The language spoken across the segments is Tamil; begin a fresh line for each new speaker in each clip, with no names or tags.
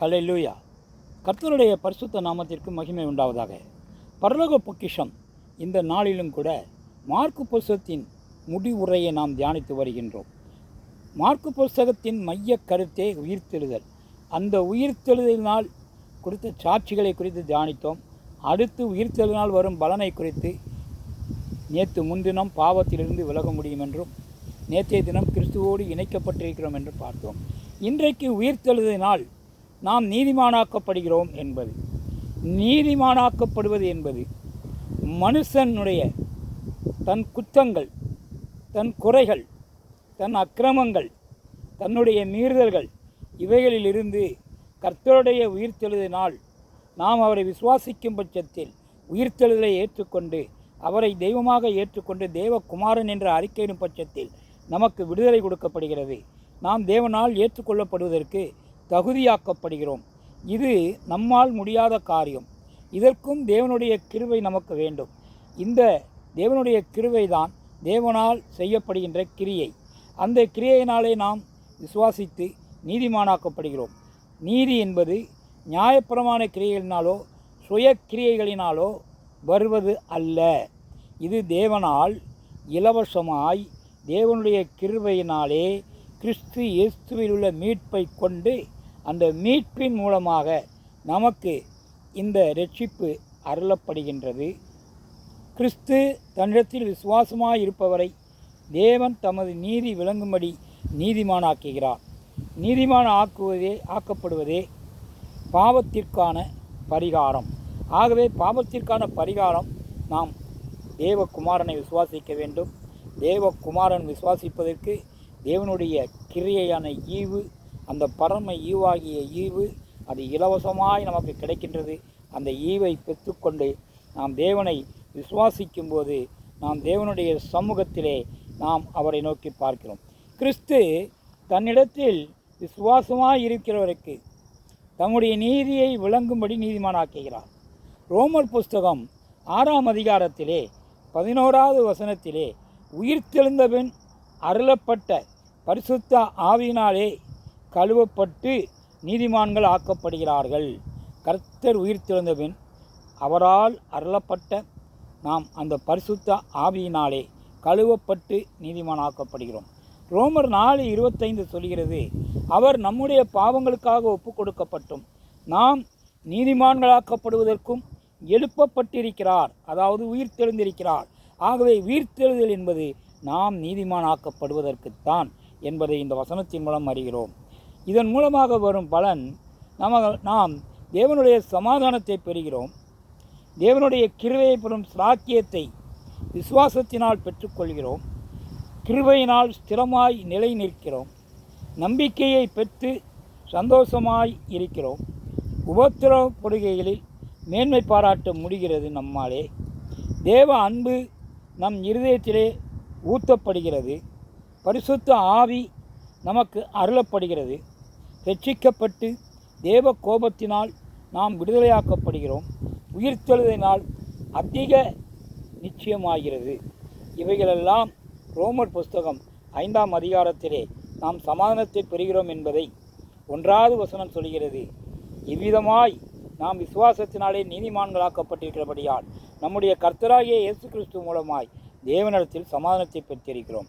ஹல்லேலூயா. கர்த்தருடைய பரிசுத்த நாமத்திற்கு மகிமை உண்டாவதாக. பரலோக பொக்கிஷம் இந்த நாளிலும் கூட மார்க்கு புஸ்தகத்தின் முடிவுரையை நாம் தியானித்து வருகின்றோம். மார்க்கு புஸ்தகத்தின் மைய கருத்தே உயிர்த்தெழுதல். அந்த உயிர்த்தெழுதலினால் குறித்த சாட்சிகளை குறித்து தியானித்தோம். அடுத்து உயிர்த்தெழுதலினால் வரும் பலனை குறித்து நேற்று முன்தினம் பாவத்திலிருந்து விலக முடியும் என்றும் நேற்றைய தினம் கிறிஸ்துவோடு இணைக்கப்பட்டிருக்கிறோம் என்று பார்த்தோம். இன்றைக்கு உயிர்த்தெழுதலினால் நாம் நீதிமானாக்கப்படுகிறோம் என்பது. நீதிமானாக்கப்படுவது என்பது மனுஷனுடைய தன் குற்றங்கள், தன் குறைகள், தன் அக்கிரமங்கள், தன்னுடைய மீறுதல்கள் இவைகளிலிருந்து கர்த்தருடைய உயிர்த்தெழுதலினால் நாம் அவரை விசுவாசிக்கும் பட்சத்தில் உயிர்த்தெழுதலை ஏற்றுக்கொண்டு அவரை தெய்வமாக ஏற்றுக்கொண்டு தேவகுமாரன் என்ற அறிக்கையிடும் பட்சத்தில் நமக்கு விடுதலை கொடுக்கப்படுகிறது. நாம் தேவனால் ஏற்றுக்கொள்ளப்படுவதற்கு தகுதியாக்கப்படுகிறோம். இது நம்மால் முடியாத காரியம். இதற்கும் தேவனுடைய கிருபை நமக்கு வேண்டும். இந்த தேவனுடைய கிருபை தான் தேவனால் செய்யப்படுகின்ற கிரியை. அந்த கிரியையினாலே நாம் விசுவாசித்து நீதிமானாக்கப்படுகிறோம். நீதி என்பது நியாயப்பிரமாண கிரியைகளினாலோ சுய கிரியைகளினாலோ வருவது அல்ல. இது தேவனால் இலவசமாய் தேவனுடைய கிருபையினாலே கிறிஸ்து இயேசுவில் உள்ள மீட்பை கொண்டு அந்த மீட்பின் மூலமாக நமக்கு இந்த இரட்சிப்பு அருளப்படுகின்றது. கிறிஸ்து தன்னிடத்தில் விசுவாசமாய் இருப்பவரை தேவன் தமது நீதி விளங்கும்படி நீதிமானாக்குகிறார். நீதிமான் ஆக்கப்படுவதே பாவத்திற்கான பரிகாரம். ஆகவே பாவத்திற்கான பரிகாரம் நாம் தேவகுமாரனை விசுவாசிக்க வேண்டும். தேவகுமாரன் விசுவாசிப்பதற்கு தேவனுடைய கிரியையான ஈவு, அந்த பரம ஈவாகிய ஈவு அது இலவசமாய் நமக்கு கிடைக்கின்றது. அந்த ஈவை பெற்றுக்கொண்டு நாம் தேவனை விசுவாசிக்கும்போது நாம் தேவனுடைய சமூகத்திலே நாம் அவரை நோக்கி பார்க்கிறோம். கிறிஸ்து தன்னிடத்தில் விசுவாசமாய் இருக்கிறவருக்கு தம்முடைய நீதியை விளங்கும்படி நீதிமானாக்குகிறார். ரோமர் புஸ்தகம் 6ஆம் அதிகாரத்திலே 11வது வசனத்திலே உயிர்த்தெழுந்தபின் அருளப்பட்ட பரிசுத்த ஆவியினாலே கழுவப்பட்டு நீதிமான்கள் ஆக்கப்படுகிறார்கள். கர்த்தர் உயிர்த்தெழுந்தபின் அவரால் அருளப்பட்ட நாம் அந்த பரிசுத்த ஆவியினாலே கழுவப்பட்டு நீதிமான் ஆக்கப்படுகிறோம். ரோமர் 4:25 சொல்கிறது, அவர் நம்முடைய பாவங்களுக்காக ஒப்பு கொடுக்கப்பட்டும் நாம் நீதிமான்களாக்கப்படுவதற்கும் எழுப்பப்பட்டிருக்கிறார். அதாவது உயிர்த்தெழுந்திருக்கிறார். ஆகவே உயிர்த்தெழுதல் என்பது நாம் நீதிமானாக்கப்படுவதற்குத்தான் என்பதை இந்த வசனத்தின் மூலம் அறிகிறோம். இதன் மூலமாக வரும் பலன் நாம் தேவனுடைய சமாதானத்தை பெறுகிறோம். தேவனுடைய கிருபையை பெறும் சாக்கியத்தை விசுவாசத்தினால் பெற்றுக்கொள்கிறோம். கிருபையினால் ஸ்திரமாய் நிலை நிற்கிறோம். நம்பிக்கையை பெற்று சந்தோஷமாய் இருக்கிறோம். உபத்திரப்படுகைகளில் மேன்மை பாராட்ட முடிகிறது நம்மாலே. தேவ அன்பு நம் இருதயத்திலே ஊற்றப்படுகிறது. பரிசுத்த ஆவி நமக்கு அருளப்படுகிறது. ரட்சிக்கப்பட்டு தேவ கோபத்தினால் நாம் விடுதலையாக்கப்படுகிறோம். உயிர்த்தெழுதலினால் அதிக நிச்சயமாகிறது. இவைகளெல்லாம் ரோமர் புஸ்தகம் 5ஆம் அதிகாரத்திலே நாம் சமாதானத்தை பெறுகிறோம் என்பதை 1வது வசனம் சொல்கிறது. இவ்விதமாய் நாம் விசுவாசத்தினாலே நீதிமான்களாக்கப்பட்டிருக்கிறபடியால் நம்முடைய கர்த்தராகிய இயேசு கிறிஸ்து மூலமாய் தேவனிடத்தில் சமாதானத்தை பெற்றிருக்கிறோம்.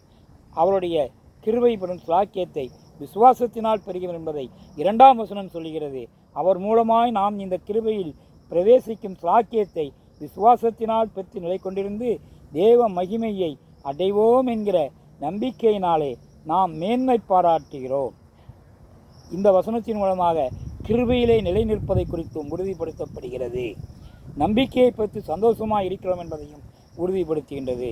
அவருடைய கிருபை பெறும் சாக்கியத்தை விசுவாசத்தினால் பெறுகிறோம் என்பதை 2ஆம் வசனம் சொல்கிறது. அவர் மூலமாய் நாம் இந்த கிருபையில் பிரவேசிக்கும் சாக்கியத்தை விசுவாசத்தினால் பெற்று நிலை கொண்டிருந்து தேவ மகிமையை அடைவோம் என்கிற நம்பிக்கையினாலே நாம் மேன்மை பாராட்டுகிறோம். இந்த வசனத்தின் மூலமாக கிருபையிலே நிலை நிற்பதை குறித்தும் உறுதிப்படுத்தப்படுகிறது. நம்பிக்கையை பெற்று சந்தோஷமாக இருக்கிறோம் என்பதையும் உறுதிப்படுத்துகின்றது.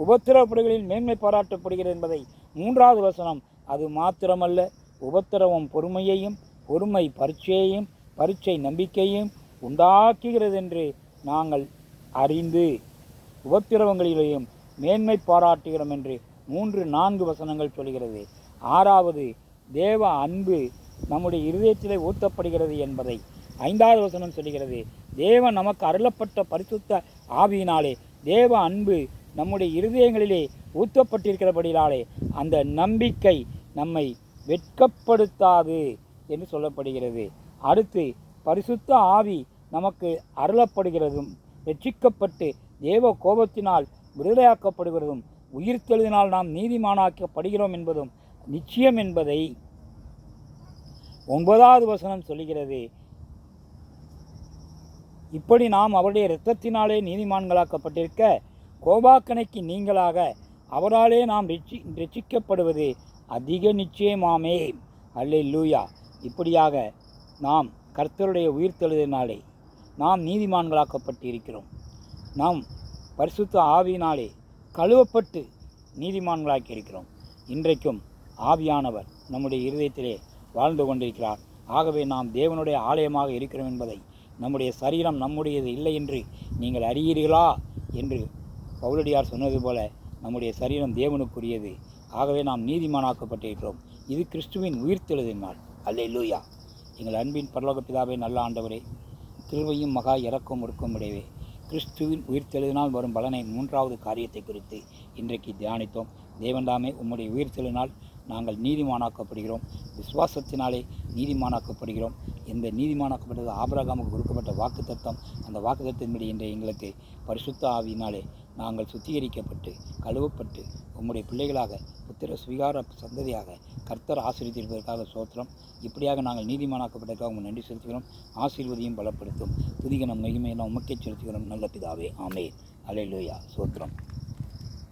உபத்திரவப்படுகளில் மேன்மை பாராட்டப்படுகிறது என்பதை 3வது வசனம் அது மாத்திரமல்ல, உபத்திரவம் பொறுமையையும் பொறுமை பரீட்சையையும் பரீட்சை நம்பிக்கையும் உண்டாக்குகிறது என்று நாங்கள் அறிந்து உபத்திரவங்களிலேயும் மேன்மை பாராட்டுகிறோம் என்று 3-4 வசனங்கள் சொல்கிறது. 6வது தேவ அன்பு நம்முடைய இருதயத்திலே ஊற்றப்படுகிறது என்பதை 5வது வசனம் சொல்கிறது. தேவன் நமக்கு அருளப்பட்ட பரிசுத்த ஆவியினாலே தேவ அன்பு நம்முடைய இருதயங்களிலே ஊற்றப்பட்டிருக்கிறபடினாலே அந்த நம்பிக்கை நம்மை வெட்கப்படுத்தாது என்று சொல்லப்படுகிறது. அடுத்து பரிசுத்த ஆவி நமக்கு அருளப்படுகிறதும், ரட்சிக்கப்பட்டு தேவ கோபத்தினால் விடுதலையாக்கப்படுகிறதும், உயிர்த்தெழுதினால் நாம் நீதிமானாக்கப்படுகிறோம் என்பதும் நிச்சயம் என்பதை 9வது வசனம் சொல்லுகிறது. இப்படி நாம் அவருடைய இரத்தத்தினாலே நீதிமான்களாக்கப்பட்டிருக்க, கோபாக்கணைக்கு நீங்களாக அவராலே நாம் ரட்சிக்கப்படுவது அதிக நிச்சயமாமே. அல்லேலூயா. இப்படியாக நாம் கர்த்தருடைய உயிர்த்தெழுதினாலே நாம் நீதிமான்களாக்கப்பட்டு இருக்கிறோம். நாம் பரிசுத்த ஆவியினாலே கழுவப்பட்டு நீதிமான்களாக்கி இருக்கிறோம். இன்றைக்கும் ஆவியானவர் நம்முடைய இருதயத்திலே வாழ்ந்து கொண்டிருக்கிறார். ஆகவே நாம் தேவனுடைய ஆலயமாக இருக்கிறோம் என்பதை, நம்முடைய சரீரம் நம்முடையது இல்லை என்று நீங்கள் அறியீர்களா என்று பவுலடியார் சொன்னது போல நம்முடைய சரீரம் தேவனுக்குரியது. ஆகவே நாம் நீதிமானாக்கப்பட்டிருக்கிறோம். இது கிறிஸ்துவின் உயிர்த்தெழுதின் நாள். அல்லேலூயா. எங்கள் அன்பின் பரலோக பிதாவே, நல்ல ஆண்டவரே, கிருபையும் மகா இரக்கம் ஒடுக்கம் உடையவே, கிறிஸ்துவின் உயிர்த்தெழுதினால் வரும் பலனை 3வது காரியத்தை குறித்து இன்றைக்கு தியானித்தோம். தேவன்தாமே உம்முடைய உயிர்த்தெழுதினால் நாங்கள் நீதிமானாக்கப்படுகிறோம். விசுவாசத்தினாலே நீதிமானாக்கப்படுகிறோம். இந்த நீதிமானாக்கப்பட்டது ஆபிரகாமுக்கு கொடுக்கப்பட்ட வாக்குத்தத்தம். அந்த வாக்குத்தத்தின்படி இன்றைய எங்களுக்கு பரிசுத்த ஆவியினாலே நாங்கள் சுத்திகரிக்கப்பட்டு கழுவப்பட்டு உம்முடைய பிள்ளைகளாக புத்திர சுவீகார சந்ததியாக கர்த்தர் ஆசீர்வதிப்பதற்காக சோத்திரம். இப்படியாக நாங்கள் நீதிமானாக்கப்பட்டதற்காக உங்கள் நன்றி செலுத்துகிறோம். ஆசீர்வதியும் பலப்படுத்தும். துதிகனம் மகிமையெல்லாம் உமக்கே செலுத்துகிறோம். நல்ல பிதாவே, ஆமென். அல்லேலூயா. சோத்திரம்.